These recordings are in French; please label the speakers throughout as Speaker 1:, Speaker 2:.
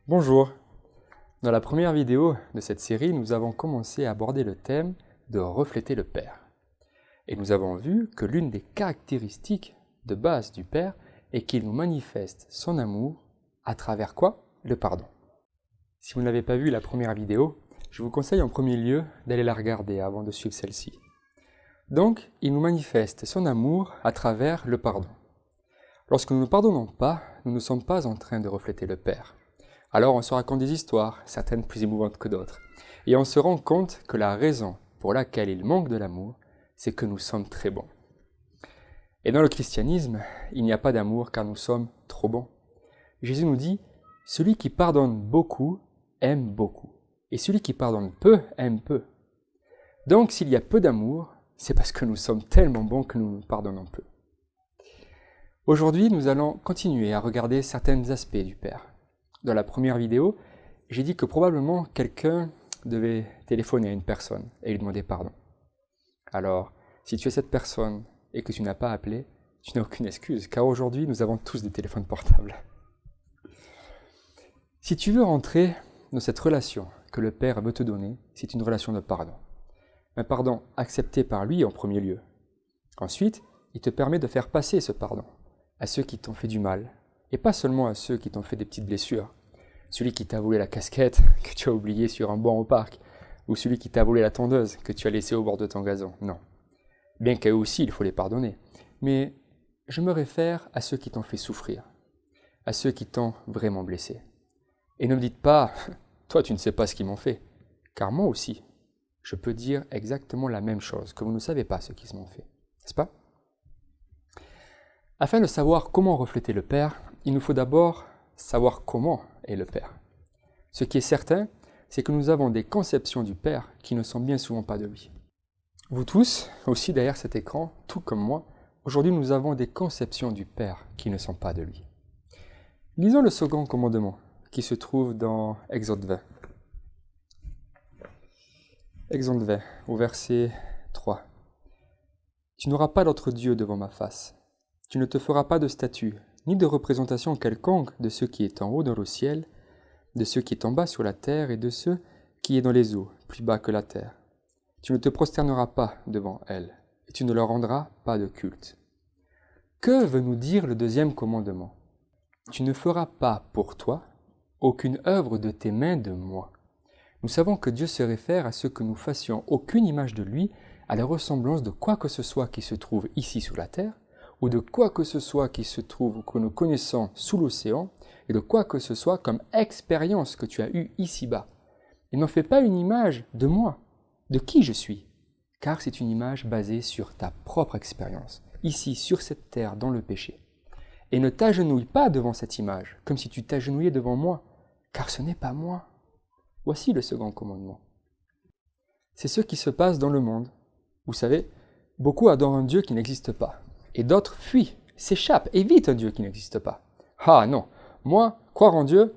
Speaker 1: Bonjour. Dans la première vidéo de cette série, nous avons commencé à aborder le thème de refléter le Père. Et nous avons vu que l'une des caractéristiques de base du Père est qu'il nous manifeste son amour à travers quoi? Le pardon. Si vous n'avez pas vu la première vidéo, je vous conseille en premier lieu d'aller la regarder avant de suivre celle-ci. Donc, il nous manifeste son amour à travers le pardon. Lorsque nous ne pardonnons pas, nous ne sommes pas en train de refléter le Père. Alors on se raconte des histoires, certaines plus émouvantes que d'autres, et on se rend compte que la raison pour laquelle il manque de l'amour, c'est que nous sommes très bons. Et dans le christianisme, il n'y a pas d'amour car nous sommes trop bons. Jésus nous dit, celui qui pardonne beaucoup aime beaucoup, et celui qui pardonne peu aime peu. Donc s'il y a peu d'amour, c'est parce que nous sommes tellement bons que nous nous pardonnons peu. Aujourd'hui, nous allons continuer à regarder certains aspects du Père. Dans la première vidéo, j'ai dit que probablement quelqu'un devait téléphoner à une personne et lui demander pardon. Alors, si tu es cette personne et que tu n'as pas appelé, tu n'as aucune excuse, car aujourd'hui, nous avons tous des téléphones portables. Si tu veux rentrer dans cette relation que le Père veut te donner, c'est une relation de pardon. Un pardon accepté par lui en premier lieu. Ensuite, il te permet de faire passer ce pardon à ceux qui t'ont fait du mal, et pas seulement à ceux qui t'ont fait des petites blessures. Celui qui t'a volé la casquette que tu as oubliée sur un banc au parc, ou celui qui t'a volé la tondeuse que tu as laissée au bord de ton gazon. Non. Bien qu'à eux aussi, il faut les pardonner. Mais je me réfère à ceux qui t'ont fait souffrir, à ceux qui t'ont vraiment blessé. Et ne me dites pas, toi tu ne sais pas ce qu'ils m'ont fait, car moi aussi, je peux dire exactement la même chose, que vous ne savez pas ce qu'ils m'ont fait, n'est-ce pas? Afin de savoir comment refléter le Père, il nous faut d'abord savoir comment est le Père. Ce qui est certain, c'est que nous avons des conceptions du Père qui ne sont bien souvent pas de lui. Vous tous, aussi derrière cet écran, tout comme moi, aujourd'hui nous avons des conceptions du Père qui ne sont pas de lui. Lisons le second commandement qui se trouve dans Exode 20. Exode 20, au verset 3. Tu n'auras pas d'autre Dieu devant ma face. Tu ne te feras pas de statue, ni de représentation quelconque de ce qui est en haut dans le ciel, de ce qui est en bas sur la terre et de ce qui est dans les eaux, plus bas que la terre. Tu ne te prosterneras pas devant elles, et tu ne leur rendras pas de culte. Que veut nous dire le deuxième commandement? Tu ne feras pas pour toi aucune œuvre de tes mains de moi. Nous savons que Dieu se réfère à ce que nous fassions aucune image de lui à la ressemblance de quoi que ce soit qui se trouve ici sur la terre, ou de quoi que ce soit qui se trouve que nous connaissons sous l'océan, et de quoi que ce soit comme expérience que tu as eue ici-bas. Et n'en fais pas une image de moi, de qui je suis, car c'est une image basée sur ta propre expérience, ici sur cette terre dans le péché. Et ne t'agenouille pas devant cette image, comme si tu t'agenouillais devant moi, car ce n'est pas moi. Voici le second commandement. C'est ce qui se passe dans le monde. Vous savez, beaucoup adorent un Dieu qui n'existe pas. Et d'autres fuient, s'échappent, évitent un Dieu qui n'existe pas. Ah non, moi, croire en Dieu,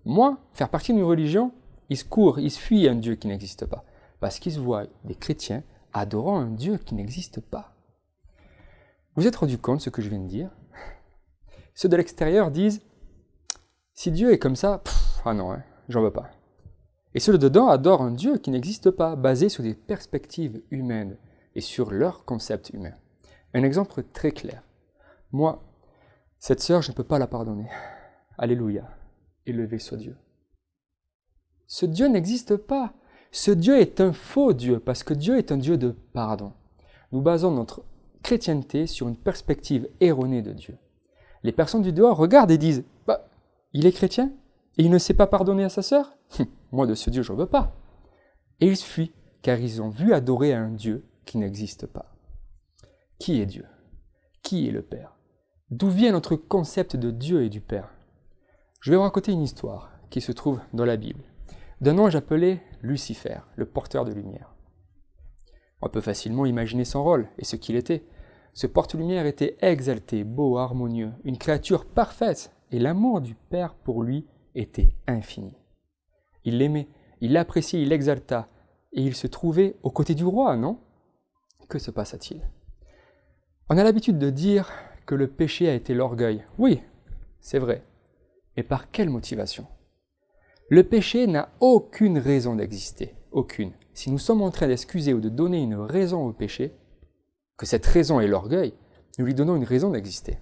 Speaker 1: moi, faire partie d'une religion, ils se courent, ils se fuient un Dieu qui n'existe pas. Parce qu'ils se voient des chrétiens adorant un Dieu qui n'existe pas. Vous vous êtes rendu compte de ce que je viens de dire? Ceux de l'extérieur disent, si Dieu est comme ça, ah non, j'en veux pas. Et ceux de dedans adorent un Dieu qui n'existe pas, basé sur des perspectives humaines et sur leurs concepts humains. Un exemple très clair. Moi, cette sœur, je ne peux pas la pardonner. Alléluia. Élevé soit Dieu. Ce Dieu n'existe pas. Ce Dieu est un faux Dieu, parce que Dieu est un Dieu de pardon. Nous basons notre chrétienté sur une perspective erronée de Dieu. Les personnes du dehors regardent et disent « il est chrétien et il ne sait pas pardonner à sa sœur ? Moi, de ce Dieu, je ne veux pas. » Et ils fuient, car ils ont vu adorer un Dieu qui n'existe pas. Qui est Dieu? Qui est le Père? D'où vient notre concept de Dieu et du Père? Je vais vous raconter une histoire qui se trouve dans la Bible, d'un ange appelé Lucifer, le porteur de lumière. On peut facilement imaginer son rôle et ce qu'il était. Ce porte-lumière était exalté, beau, harmonieux, une créature parfaite, et l'amour du Père pour lui était infini. Il l'aimait, il l'appréciait, il l'exalta, et il se trouvait aux côtés du roi, non? Que se passa-t-il? On a l'habitude de dire que le péché a été l'orgueil. Oui, c'est vrai. Mais par quelle motivation? Le péché n'a aucune raison d'exister, aucune. Si nous sommes en train d'excuser ou de donner une raison au péché, que cette raison est l'orgueil, nous lui donnons une raison d'exister.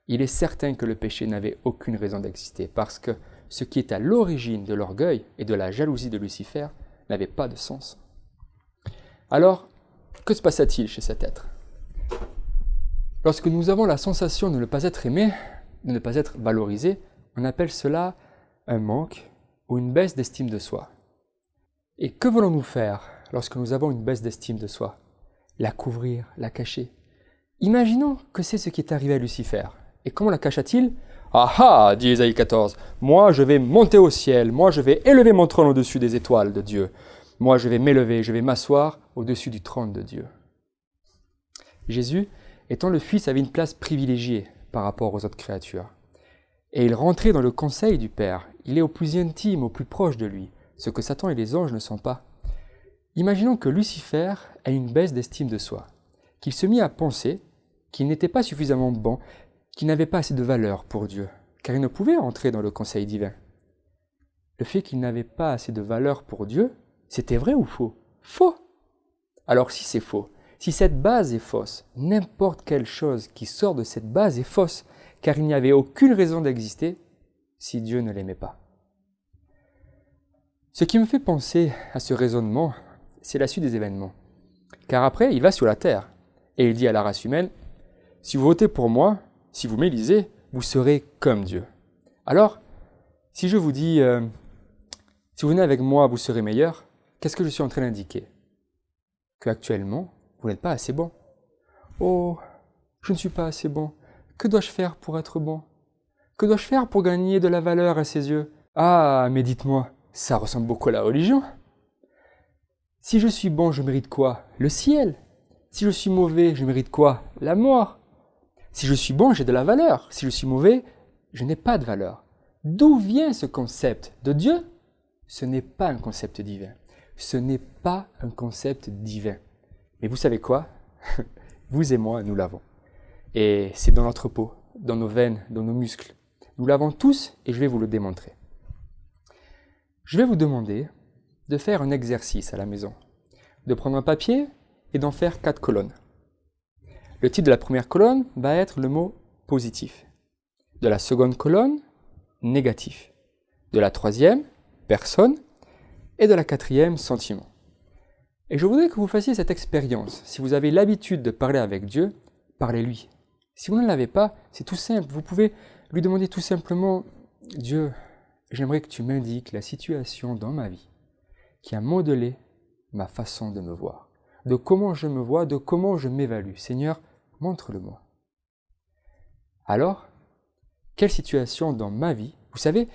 Speaker 1: Il est certain que le péché n'avait aucune raison d'exister, parce que ce qui est à l'origine de l'orgueil et de la jalousie de Lucifer n'avait pas de sens. Alors, que se passa-t-il chez cet être? Lorsque nous avons la sensation de ne pas être aimé, de ne pas être valorisé, on appelle cela un manque ou une baisse d'estime de soi. Et que voulons-nous faire lorsque nous avons une baisse d'estime de soi? La couvrir, la cacher. Imaginons que c'est ce qui est arrivé à Lucifer. Et comment la cacha-t-il? Ah ah, dit Ésaïe 14, moi je vais monter au ciel, moi je vais élever mon trône au-dessus des étoiles de Dieu. Moi je vais m'élever, je vais m'asseoir au-dessus du trône de Dieu. Jésus, étant le Fils, avait une place privilégiée par rapport aux autres créatures. Et il rentrait dans le conseil du Père. Il est au plus intime, au plus proche de lui, ce que Satan et les anges ne sont pas. Imaginons que Lucifer ait une baisse d'estime de soi, qu'il se mit à penser qu'il n'était pas suffisamment bon, qu'il n'avait pas assez de valeur pour Dieu, car il ne pouvait entrer dans le conseil divin. Le fait qu'il n'avait pas assez de valeur pour Dieu, c'était vrai ou faux? Faux! Alors si c'est faux, si cette base est fausse, n'importe quelle chose qui sort de cette base est fausse, car il n'y avait aucune raison d'exister si Dieu ne l'aimait pas. Ce qui me fait penser à ce raisonnement, c'est la suite des événements. Car après, il va sur la terre, et il dit à la race humaine, « Si vous votez pour moi, si vous m'élisez, vous serez comme Dieu. » Alors, si je vous dis, si vous venez avec moi, vous serez meilleur, qu'est-ce que je suis en train d'indiquer? Qu'actuellement, vous n'êtes pas assez bon. Oh, je ne suis pas assez bon. Que dois-je faire pour être bon? Que dois-je faire pour gagner de la valeur à ses yeux? Ah, mais dites-moi, ça ressemble beaucoup à la religion. Si je suis bon, je mérite quoi? Le ciel. Si je suis mauvais, je mérite quoi? La mort. Si je suis bon, j'ai de la valeur. Si je suis mauvais, je n'ai pas de valeur. D'où vient ce concept de Dieu? Ce n'est pas un concept divin. Ce n'est pas un concept divin. Mais vous savez quoi? Vous et moi, nous l'avons. Et c'est dans notre peau, dans nos veines, dans nos muscles. Nous l'avons tous et je vais vous le démontrer. Je vais vous demander de faire un exercice à la maison, de prendre un papier et d'en faire 4 colonnes. Le titre de la première colonne va être le mot positif. De la seconde colonne, négatif. De la troisième, personne. Et de la quatrième, sentiment. Et je voudrais que vous fassiez cette expérience. Si vous avez l'habitude de parler avec Dieu, parlez-lui. Si vous ne l'avez pas, c'est tout simple. Vous pouvez lui demander tout simplement, « Dieu, j'aimerais que tu m'indiques la situation dans ma vie qui a modelé ma façon de me voir, de comment je me vois, de comment je m'évalue. Seigneur, montre-le-moi. » Alors, quelle situation dans ma vie, vous savez,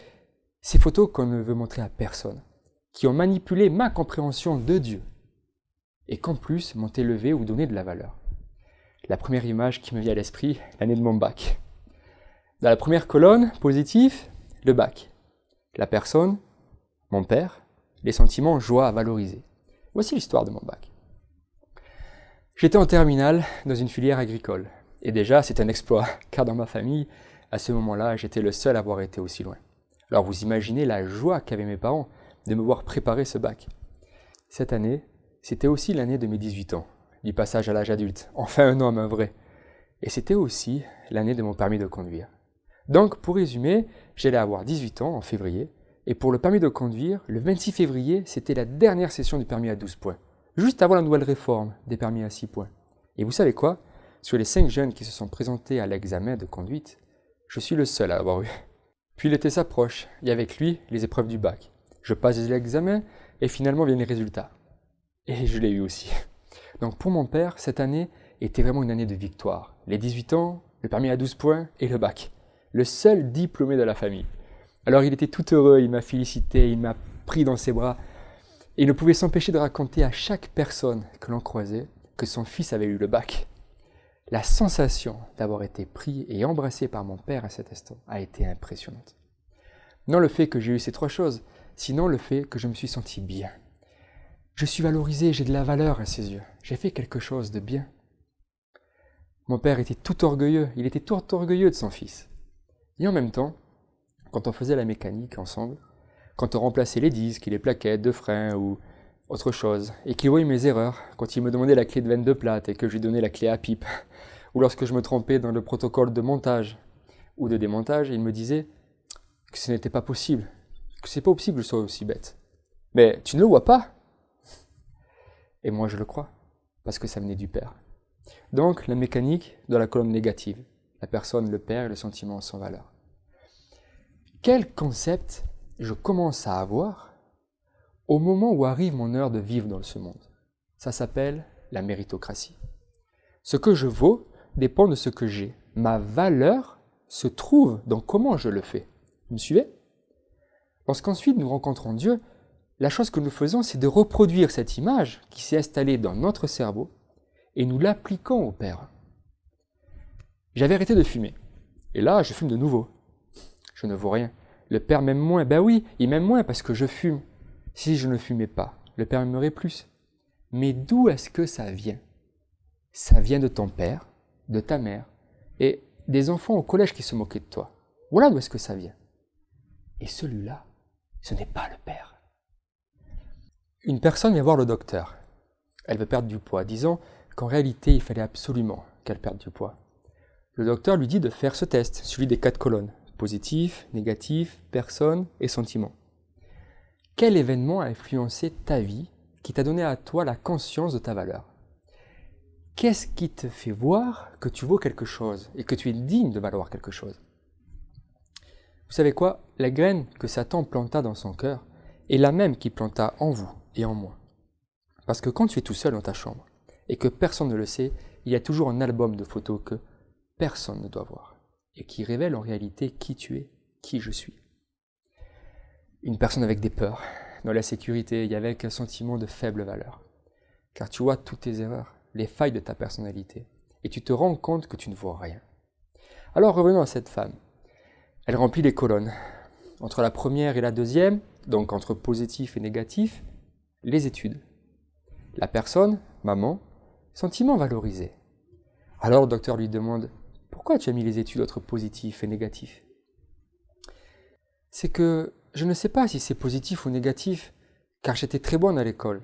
Speaker 1: ces photos qu'on ne veut montrer à personne, qui ont manipulé ma compréhension de Dieu, et qu'en plus m'ont élevé ou donné de la valeur. La première image qui me vient à l'esprit, l'année de mon bac. Dans la première colonne, positif, le bac. La personne, mon père, les sentiments, joie à valoriser. Voici l'histoire de mon bac. J'étais en terminale dans une filière agricole. Et déjà, c'est un exploit, car dans ma famille, à ce moment-là, j'étais le seul à avoir été aussi loin. Alors vous imaginez la joie qu'avaient mes parents de me voir préparer ce bac. Cette année, c'était aussi l'année de mes 18 ans, du passage à l'âge adulte, enfin un homme, un vrai. Et c'était aussi l'année de mon permis de conduire. Donc, pour résumer, j'allais avoir 18 ans en février, et pour le permis de conduire, le 26 février, c'était la dernière session du permis à 12 points, juste avant la nouvelle réforme des permis à 6 points. Et vous savez quoi? Sur les 5 jeunes qui se sont présentés à l'examen de conduite, je suis le seul à l'avoir eu. Puis l'été s'approche, et avec lui, les épreuves du bac. Je passe l'examen, et finalement viennent les résultats. Et je l'ai eu aussi. Donc pour mon père, cette année était vraiment une année de victoire. Les 18 ans, le permis à 12 points et le bac. Le seul diplômé de la famille. Alors il était tout heureux, il m'a félicité, il m'a pris dans ses bras. Et il ne pouvait s'empêcher de raconter à chaque personne que l'on croisait que son fils avait eu le bac. La sensation d'avoir été pris et embrassé par mon père à cet instant a été impressionnante. Non le fait que j'ai eu ces 3 choses, sinon le fait que je me suis senti bien. Je suis valorisé, j'ai de la valeur à ses yeux. J'ai fait quelque chose de bien. Mon père était tout orgueilleux, il était tout orgueilleux de son fils. Et en même temps, quand on faisait la mécanique ensemble, quand on remplaçait les disques et les plaquettes de frein ou autre chose, et qu'il voyait mes erreurs quand il me demandait la clé de veine de plate et que je lui donnais la clé à pipe, ou lorsque je me trompais dans le protocole de montage ou de démontage, il me disait que ce n'était pas possible, que c'est pas possible que je sois aussi bête. Mais tu ne le vois pas? Et moi je le crois, parce que ça venait du Père. Donc la mécanique de la colonne négative, la personne, le Père et le sentiment sans valeur. Quel concept je commence à avoir au moment où arrive mon heure de vivre dans ce monde? Ça s'appelle la méritocratie. Ce que je vaux dépend de ce que j'ai. Ma valeur se trouve dans comment je le fais. Vous me suivez? Lorsqu'ensuite nous rencontrons Dieu, la chose que nous faisons, c'est de reproduire cette image qui s'est installée dans notre cerveau et nous l'appliquons au Père. J'avais arrêté de fumer. Et là, je fume de nouveau. Je ne vaux rien. Le Père m'aime moins. Ben oui, il m'aime moins parce que je fume. Si je ne fumais pas, le Père m'aimerait plus. Mais d'où est-ce que ça vient? Ça vient de ton père, de ta mère, et des enfants au collège qui se moquaient de toi. Voilà d'où est-ce que ça vient. Et celui-là, ce n'est pas le Père. Une personne vient voir le docteur. Elle veut perdre du poids, disant qu'en réalité, il fallait absolument qu'elle perde du poids. Le docteur lui dit de faire ce test, celui des 4 colonnes, positif, négatif, personne et sentiment. Quel événement a influencé ta vie qui t'a donné à toi la conscience de ta valeur? Qu'est-ce qui te fait voir que tu vaux quelque chose et que tu es digne de valoir quelque chose? Vous savez quoi? La graine que Satan planta dans son cœur est la même qu'il planta en vous et en moi. Parce que quand tu es tout seul dans ta chambre et que personne ne le sait, il y a toujours un album de photos que personne ne doit voir et qui révèle en réalité qui tu es, qui je suis. Une personne avec des peurs, dans la sécurité et avec un sentiment de faible valeur. Car tu vois toutes tes erreurs, les failles de ta personnalité, et tu te rends compte que tu ne vaux rien. Alors revenons à cette femme. Elle remplit les colonnes. Entre la première et la deuxième, donc entre positif et négatif, les études. La personne, maman, sentiment valorisé. Alors le docteur lui demande « Pourquoi tu as mis les études entre positif et négatif ?» C'est que je ne sais pas si c'est positif ou négatif, car j'étais très bonne à l'école.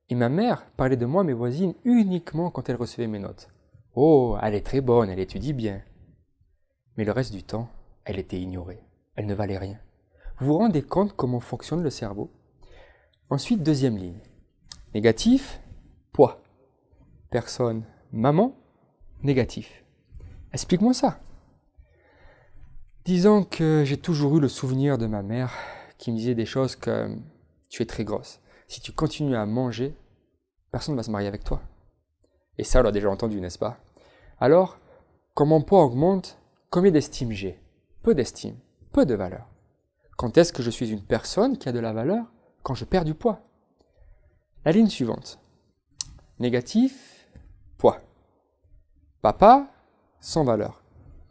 Speaker 1: Et ma mère parlait de moi à mes voisines uniquement quand elle recevait mes notes. « Oh, elle est très bonne, elle étudie bien. » Mais le reste du temps, elle était ignorée. Elle ne valait rien. Vous vous rendez compte comment fonctionne le cerveau? Ensuite, deuxième ligne. Négatif, poids. Personne, maman, négatif. Explique-moi ça. Disons que j'ai toujours eu le souvenir de ma mère qui me disait des choses comme « Tu es très grosse. Si tu continues à manger, personne ne va se marier avec toi. » Et ça, on l'a déjà entendu, n'est-ce pas? Alors, quand mon poids augmente, combien d'estime j'ai? Peu d'estime, peu de valeur. Quand est-ce que je suis une personne qui a de la valeur? Quand je perds du poids. La ligne suivante. Négatif, poids. Papa, sans valeur.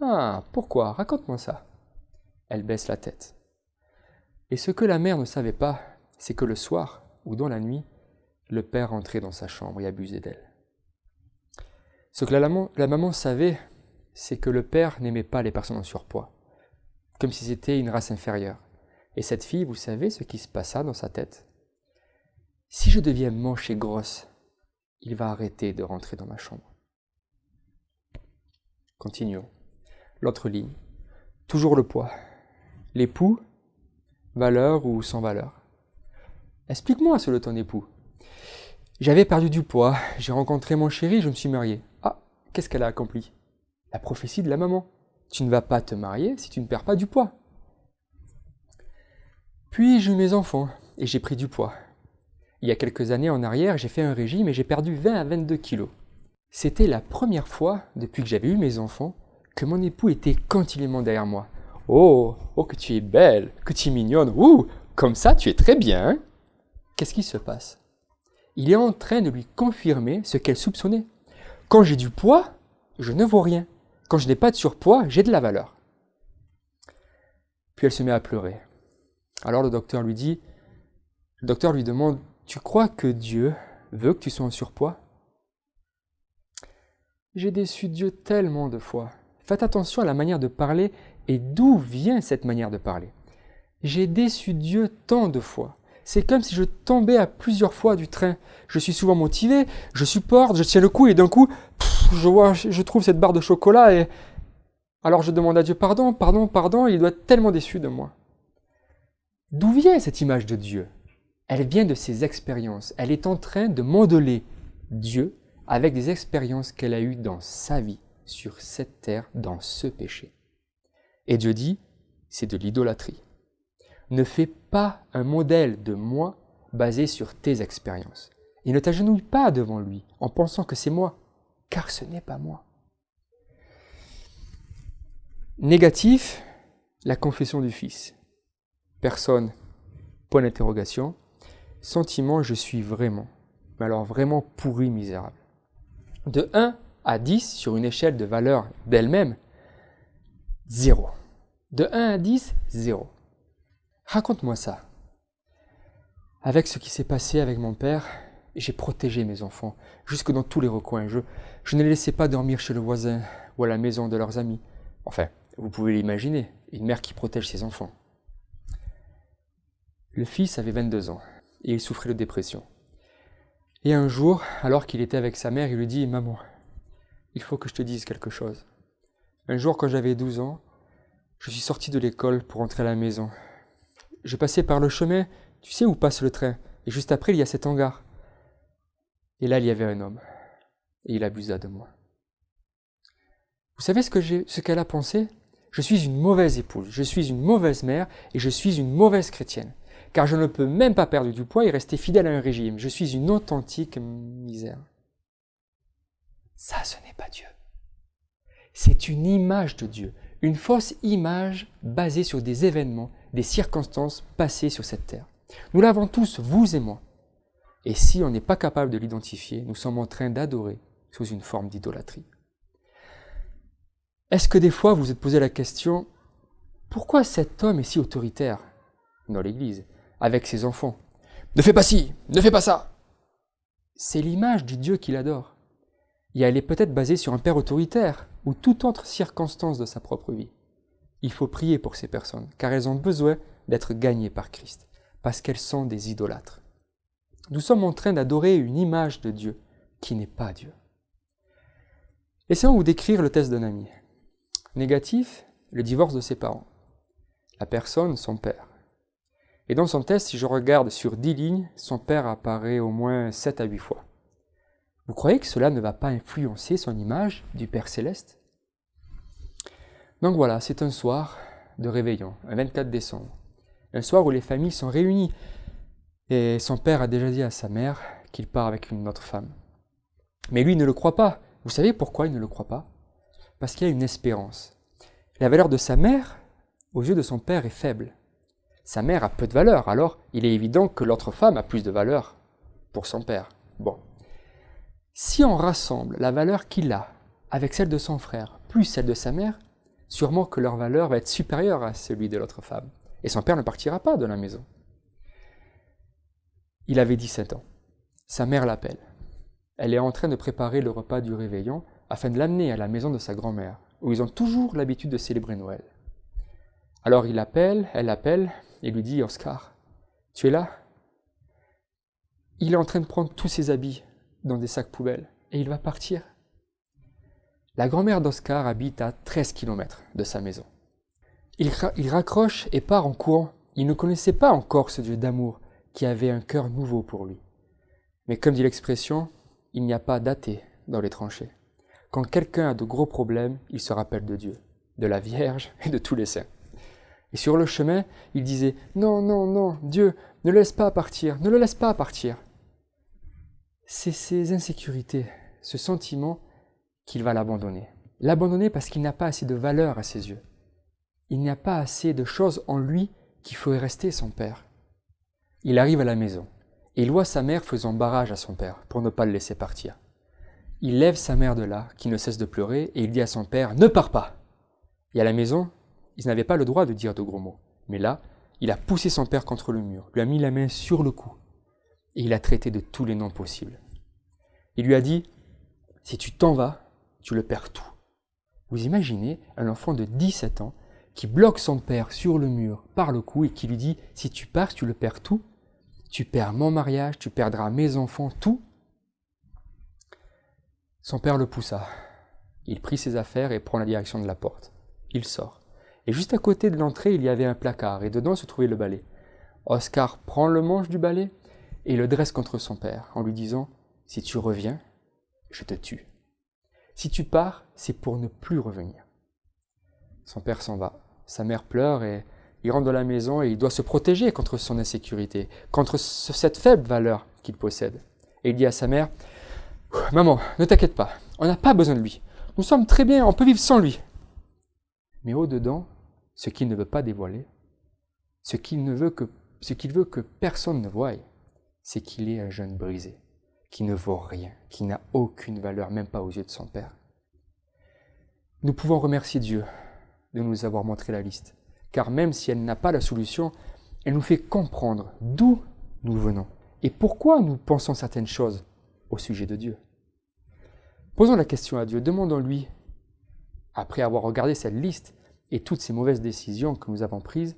Speaker 1: Ah, pourquoi? Raconte-moi ça. Elle baisse la tête. Et ce que la mère ne savait pas, c'est que le soir, ou dans la nuit, le père rentrait dans sa chambre et abusait d'elle. Ce que la maman savait, c'est que le père n'aimait pas les personnes en surpoids, comme si c'était une race inférieure. Et cette fille, vous savez ce qui se passa dans sa tête? Si je deviens moche et grosse, il va arrêter de rentrer dans ma chambre. Continuons. L'autre ligne. Toujours le poids. L'époux, valeur ou sans valeur? Explique-moi sur le ton époux. J'avais perdu du poids, j'ai rencontré mon chéri, je me suis marié. Ah, qu'est-ce qu'elle a accompli? La prophétie de la maman. Tu ne vas pas te marier si tu ne perds pas du poids. Puis j'ai eu mes enfants et j'ai pris du poids. Il y a quelques années en arrière, j'ai fait un régime et j'ai perdu 20 à 22 kilos. C'était la première fois, depuis que j'avais eu mes enfants, que mon époux était continuellement derrière moi. Oh, que tu es belle, que tu es mignonne, comme ça tu es très bien. Hein? Qu'est-ce qui se passe? Il est en train de lui confirmer ce qu'elle soupçonnait. Quand j'ai du poids, je ne vaux rien. Quand je n'ai pas de surpoids, j'ai de la valeur. Puis elle se met à pleurer. Alors le docteur lui demande, tu crois que Dieu veut que tu sois en surpoids? J'ai déçu Dieu tellement de fois. Faites attention à la manière de parler et d'où vient cette manière de parler. J'ai déçu Dieu tant de fois. C'est comme si je tombais à plusieurs fois du train. Je suis souvent motivé, je supporte, je tiens le coup et d'un coup, je trouve cette barre de chocolat et alors je demande à Dieu pardon, pardon, pardon, et il doit être tellement déçu de moi. D'où vient cette image de Dieu? Elle vient de ses expériences. Elle est en train de modeler Dieu avec des expériences qu'elle a eues dans sa vie, sur cette terre, dans ce péché. Et Dieu dit, c'est de l'idolâtrie. Ne fais pas un modèle de moi basé sur tes expériences. Et ne t'agenouille pas devant lui en pensant que c'est moi, car ce n'est pas moi. Négatif, la confession du Fils. Personne, point d'interrogation. Sentiment, je suis vraiment, mais alors vraiment pourri, misérable. De 1 à 10, sur une échelle de valeur d'elle-même, 0. De 1 à 10, 0. Raconte-moi ça. Avec ce qui s'est passé avec mon père, j'ai protégé mes enfants, jusque dans tous les recoins. Je ne les laissais pas dormir chez le voisin ou à la maison de leurs amis. Enfin, vous pouvez l'imaginer, une mère qui protège ses enfants. Le fils avait 22 ans et il souffrait de dépression. Et un jour, alors qu'il était avec sa mère, il lui dit « Maman, il faut que je te dise quelque chose. Un jour, quand j'avais 12 ans, je suis sorti de l'école pour rentrer à la maison. Je passais par le chemin, tu sais où passe le train, et juste après, il y a cet hangar. Et là, il y avait un homme, et il abusa de moi. Vous savez ce qu'elle a pensé? Je suis une mauvaise épouse, je suis une mauvaise mère, et je suis une mauvaise chrétienne. Car je ne peux même pas perdre du poids et rester fidèle à un régime. Je suis une authentique misère. Ça, ce n'est pas Dieu. C'est une image de Dieu, une fausse image basée sur des événements, des circonstances passées sur cette terre. Nous l'avons tous, vous et moi. Et si on n'est pas capable de l'identifier, nous sommes en train d'adorer sous une forme d'idolâtrie. Est-ce que des fois vous vous êtes posé la question, pourquoi cet homme est si autoritaire dans l'Église, avec ses enfants? Ne fais pas ci, ne fais pas ça. C'est l'image du Dieu qu'il adore. Et elle est peut-être basée sur un père autoritaire ou toute autre circonstance de sa propre vie. Il faut prier pour ces personnes, car elles ont besoin d'être gagnées par Christ, parce qu'elles sont des idolâtres. Nous sommes en train d'adorer une image de Dieu qui n'est pas Dieu. Laissez-moi vous décrire le test d'un ami. Négatif, le divorce de ses parents. La personne, son père. Et dans son test, si je regarde sur 10 lignes, son père apparaît au moins 7 à 8 fois. Vous croyez que cela ne va pas influencer son image du Père Céleste? Donc voilà, c'est un soir de réveillon, un 24 décembre. Un soir où les familles sont réunies. Et son père a déjà dit à sa mère qu'il part avec une autre femme. Mais lui, il ne le croit pas. Vous savez pourquoi il ne le croit pas? Parce qu'il y a une espérance. La valeur de sa mère, aux yeux de son père, est faible. Sa mère a peu de valeur, alors il est évident que l'autre femme a plus de valeur pour son père. Bon. Si on rassemble la valeur qu'il a avec celle de son frère, plus celle de sa mère, sûrement que leur valeur va être supérieure à celui de l'autre femme. Et son père ne partira pas de la maison. Il avait 17 ans. Sa mère l'appelle. Elle est en train de préparer le repas du réveillon afin de l'amener à la maison de sa grand-mère, où ils ont toujours l'habitude de célébrer Noël. Alors elle l'appelle et lui dit « Oscar, tu es là ?» Il est en train de prendre tous ses habits dans des sacs poubelles et il va partir. La grand-mère d'Oscar habite à 13 km de sa maison. Il raccroche et part en courant. Il ne connaissait pas encore ce Dieu d'amour qui avait un cœur nouveau pour lui. Mais comme dit l'expression, il n'y a pas d'athée dans les tranchées. Quand quelqu'un a de gros problèmes, il se rappelle de Dieu, de la Vierge et de tous les saints. Et sur le chemin, il disait « Non, non, non, Dieu, ne le laisse pas partir, ne le laisse pas partir !» C'est ces insécurités, ce sentiment qu'il va l'abandonner. L'abandonner parce qu'il n'a pas assez de valeur à ses yeux. Il n'y a pas assez de choses en lui qui ferait rester son père. Il arrive à la maison et il voit sa mère faisant barrage à son père pour ne pas le laisser partir. Il lève sa mère de là, qui ne cesse de pleurer, et il dit à son père « Ne pars pas !» Et à la maison, il n'avait pas le droit de dire de gros mots. Mais là, il a poussé son père contre le mur, lui a mis la main sur le cou, et il l'a traité de tous les noms possibles. Il lui a dit « Si tu t'en vas, tu le perds tout. » Vous imaginez un enfant de 17 ans qui bloque son père sur le mur par le cou et qui lui dit « Si tu pars, tu le perds tout. Tu perds mon mariage, tu perdras mes enfants, tout. » Son père le poussa. Il prit ses affaires et prend la direction de la porte. Il sort. Et juste à côté de l'entrée, il y avait un placard et dedans se trouvait le balai. Oscar prend le manche du balai et le dresse contre son père en lui disant « Si tu reviens, je te tue. Si tu pars, c'est pour ne plus revenir. » Son père s'en va. Sa mère pleure et il rentre dans la maison et il doit se protéger contre son insécurité, contre cette faible valeur qu'il possède. Et il dit à sa mère « Maman, ne t'inquiète pas, on n'a pas besoin de lui. Nous sommes très bien, on peut vivre sans lui. » Mais au-dedans, ce qu'il ne veut pas dévoiler, ce qu'il veut que personne ne voie, c'est qu'il est un jeune brisé, qui ne vaut rien, qui n'a aucune valeur, même pas aux yeux de son père. Nous pouvons remercier Dieu de nous avoir montré la liste, car même si elle n'a pas la solution, elle nous fait comprendre d'où nous venons et pourquoi nous pensons certaines choses au sujet de Dieu. Posons la question à Dieu, demandons-lui, après avoir regardé cette liste et toutes ces mauvaises décisions que nous avons prises,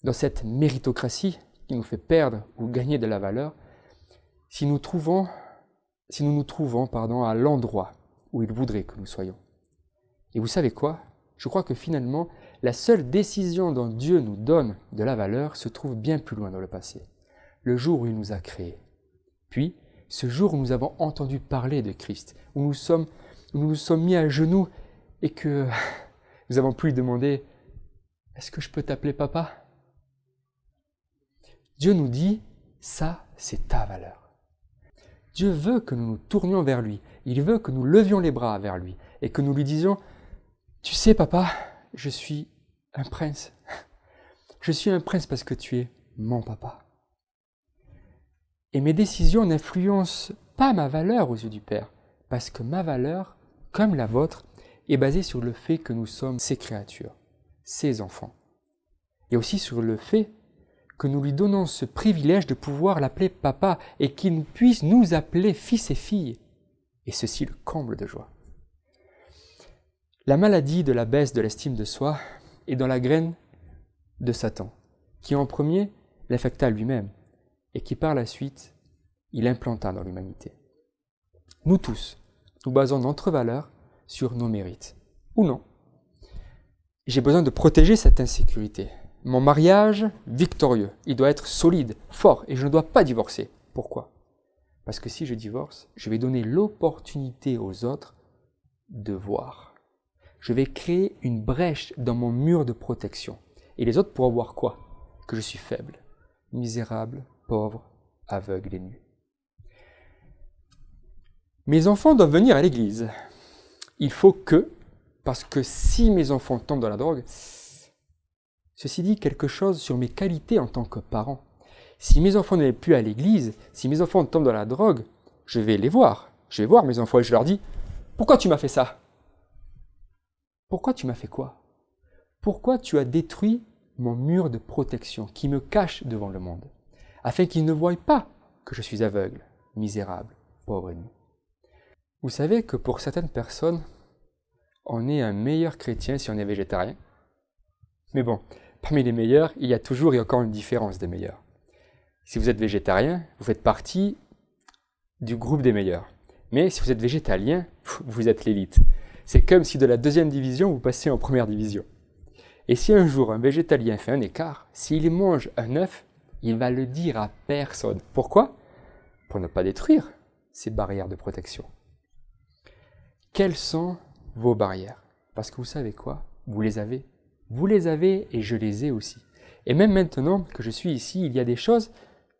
Speaker 1: dans cette méritocratie qui nous fait perdre ou gagner de la valeur, si nous nous trouvons à l'endroit où il voudrait que nous soyons. Et vous savez quoi ? Je crois que finalement, la seule décision dont Dieu nous donne de la valeur se trouve bien plus loin dans le passé, le jour où il nous a créés. Puis, ce jour où nous avons entendu parler de Christ, où nous nous sommes mis à genoux et que nous avons pu lui demander « Est-ce que je peux t'appeler papa ?» Dieu nous dit « Ça, c'est ta valeur ». Dieu veut que nous nous tournions vers lui, il veut que nous levions les bras vers lui et que nous lui disions « Tu sais papa, je suis un prince. Je suis un prince parce que tu es mon papa. Et mes décisions n'influencent pas ma valeur aux yeux du Père, parce que ma valeur, comme la vôtre, est basée sur le fait que nous sommes ses créatures, ses enfants. Et aussi sur le fait que nous lui donnons ce privilège de pouvoir l'appeler papa et qu'il puisse nous appeler fils et filles. Et ceci le comble de joie. La maladie de la baisse de l'estime de soi est dans la graine de Satan, qui en premier l'affecta lui-même et qui par la suite, il implanta dans l'humanité. Nous tous, nous basons notre valeur sur nos mérites, ou non. J'ai besoin de protéger cette insécurité. Mon mariage, victorieux, il doit être solide, fort, et je ne dois pas divorcer. Pourquoi ? Parce que si je divorce, je vais donner l'opportunité aux autres de voir. Je vais créer une brèche dans mon mur de protection. Et les autres pourront voir quoi ? Que je suis faible, misérable, pauvre, aveugle et nu. Mes enfants doivent venir à l'église. Il faut parce que si mes enfants tombent dans la drogue, ceci dit quelque chose sur mes qualités en tant que parent. Si mes enfants n'allaient plus à l'église, si mes enfants tombent dans la drogue, je vais les voir. Je vais voir mes enfants et je leur dis « Pourquoi tu m'as fait ça ? Pourquoi tu m'as fait quoi ? Pourquoi tu as détruit mon mur de protection qui me cache devant le monde, afin qu'ils ne voient pas que je suis aveugle, misérable, pauvre et nu. » Vous savez que pour certaines personnes, on est un meilleur chrétien si on est végétarien. Mais bon, parmi les meilleurs, il y a toujours et encore une différence des meilleurs. Si vous êtes végétarien, vous faites partie du groupe des meilleurs. Mais si vous êtes végétalien, vous êtes l'élite. C'est comme si de la 2e division, vous passiez en 1re division. Et si un jour un végétalien fait un écart, s'il mange un œuf, il va le dire à personne. Pourquoi ? Pour ne pas détruire ces barrières de protection. Quelles sont vos barrières ? Parce que vous savez quoi ? Vous les avez. Vous les avez et je les ai aussi. Et même maintenant que je suis ici, il y a des choses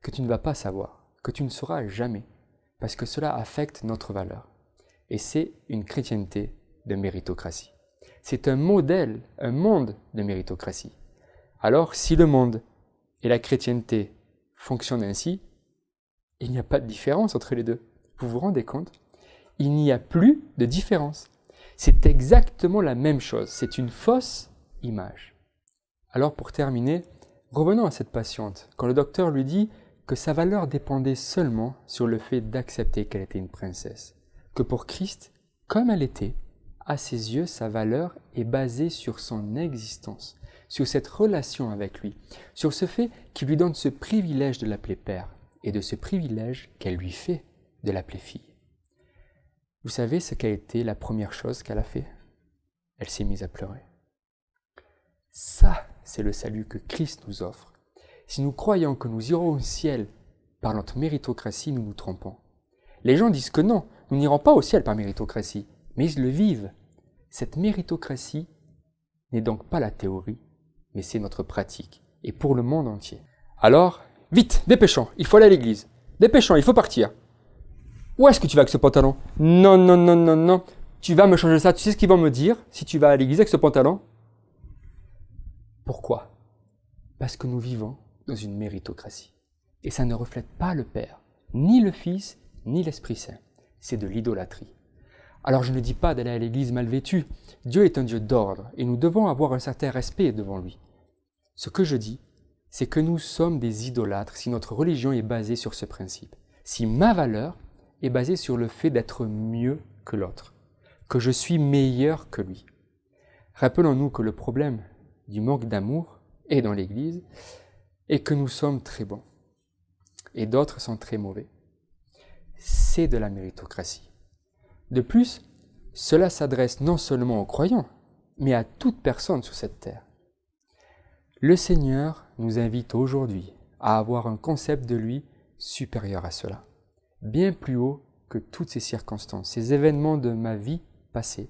Speaker 1: que tu ne vas pas savoir, que tu ne sauras jamais, parce que cela affecte notre valeur. Et c'est une chrétienté de méritocratie. C'est un modèle, un monde de méritocratie. Alors, si le monde et la chrétienté fonctionnent ainsi, il n'y a pas de différence entre les deux. Vous vous rendez compte ? Il n'y a plus de différence. C'est exactement la même chose. C'est une fausse image. Alors, pour terminer, revenons à cette patiente, quand le docteur lui dit que sa valeur dépendait seulement sur le fait d'accepter qu'elle était une princesse. Que pour Christ, comme elle était, à ses yeux, sa valeur est basée sur son existence, sur cette relation avec lui, sur ce fait qu'il lui donne ce privilège de l'appeler Père et de ce privilège qu'elle lui fait de l'appeler fille. Vous savez ce qu'a été la première chose qu'elle a fait? Elle s'est mise à pleurer. Ça, c'est le salut que Christ nous offre. Si nous croyons que nous irons au ciel par notre méritocratie, nous nous trompons. Les gens disent que non, nous n'irons pas au ciel par méritocratie, mais ils le vivent. Cette méritocratie n'est donc pas la théorie, mais c'est notre pratique, et pour le monde entier. Alors, vite, dépêchons, il faut aller à l'église. Dépêchons, il faut partir. Où est-ce que tu vas avec ce pantalon? Non, non, non, non, non. Tu vas me changer ça. Tu sais ce qu'ils vont me dire si tu vas à l'église avec ce pantalon? Pourquoi? Parce que nous vivons dans une méritocratie. Et ça ne reflète pas le Père, ni le Fils, ni l'Esprit Saint. C'est de l'idolâtrie. Alors je ne dis pas d'aller à l'église mal vêtue. Dieu est un Dieu d'ordre et nous devons avoir un certain respect devant lui. Ce que je dis, c'est que nous sommes des idolâtres si notre religion est basée sur ce principe. Si ma valeur est basée sur le fait d'être mieux que l'autre, que je suis meilleur que lui. Rappelons-nous que le problème du manque d'amour est dans l'Église et que nous sommes très bons et d'autres sont très mauvais. C'est de la méritocratie. De plus, cela s'adresse non seulement aux croyants, mais à toute personne sur cette terre. Le Seigneur nous invite aujourd'hui à avoir un concept de lui supérieur à cela, bien plus haut que toutes ces circonstances, ces événements de ma vie passée,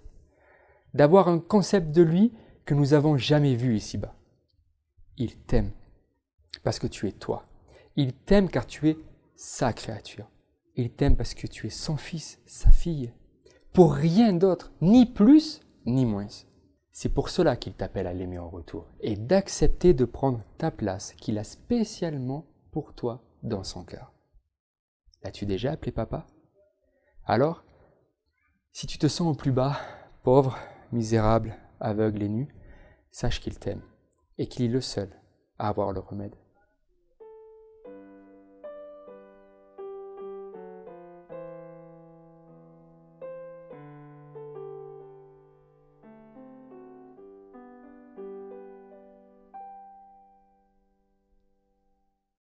Speaker 1: d'avoir un concept de lui que nous n'avons jamais vu ici-bas. Il t'aime parce que tu es toi. Il t'aime car tu es sa créature. Il t'aime parce que tu es son fils, sa fille. Pour rien d'autre, ni plus, ni moins. C'est pour cela qu'il t'appelle à l'aimer en retour et d'accepter de prendre ta place qu'il a spécialement pour toi dans son cœur. L'as-tu déjà appelé papa? Alors, si tu te sens au plus bas, pauvre, misérable, aveugle et nu, sache qu'il t'aime et qu'il est le seul à avoir le remède.